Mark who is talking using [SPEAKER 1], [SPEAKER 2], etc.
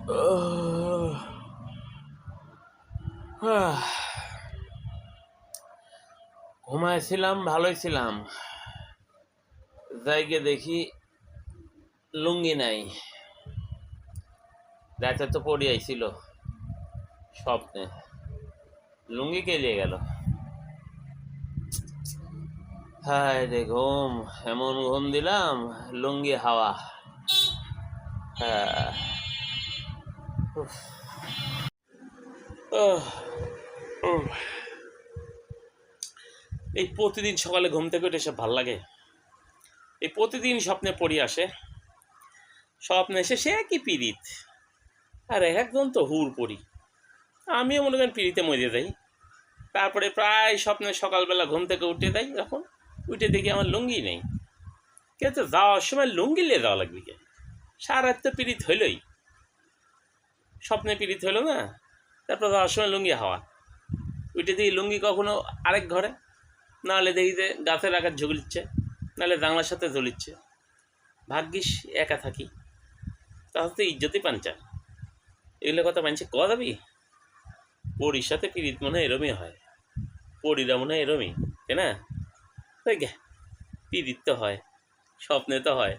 [SPEAKER 1] আহ, আহ, ঘুমাইছিলাম, ভালোই ছিলাম। যাইকে দেখি লুঙ্গি নাই। রাতে তো পড়ে আইছিল স্বপ্নে, লুঙ্গি কে নিয়ে গেল। হায় রে ঘুম, এমন ঘুম দিলাম, লুঙ্গি হাওয়া। হ্যাঁ, উফ, আহ, উফ। এই প্রতিদিন সকালে ঘুম থেকে উঠে সব ভাল লাগে। এই প্রতিদিন স্বপ্নে পড়ি আসে, স্বপ্নে এসে সে কি পীড়িত, আর একদম তো হুর পড়ি। আমিও মনে করেন পিড়িতে মরে যাই। তারপরে প্রায় স্বপ্নে সকালবেলা ঘুম থেকে উঠে যাই, যখন উঠে দেখি আমার লুঙ্গি নেই। কিন্তু যাওয়ার সময় লুঙ্গি নিয়ে যাওয়া লাগবে কে? সারা রাত তো পীড়িত হইলই, স্বপ্নে পীড়িত হইল না। তারপর যাওয়ার সময় লুঙ্গি হাওয়া। উঠে দেখি লুঙ্গি কখনো আরেক ঘরে, নাহলে দেখি যে গাছের আঘাত ঝুলিচ্ছে, নাহলে জানলার সাথে ঝুলিচ্ছে। ভাগ্যিস একা থাকি, তাহলে তো ইজ্জতই পাঞ্চা। এগুলো কথা মানছে কওয়া যাবি? পরির সাথে পীড়িত মনে হয় এরমই হয়, পরিরা মনে হয় এরমই, তাই না? তাই পীড়িত তো হয়, স্বপ্নে তো হয়।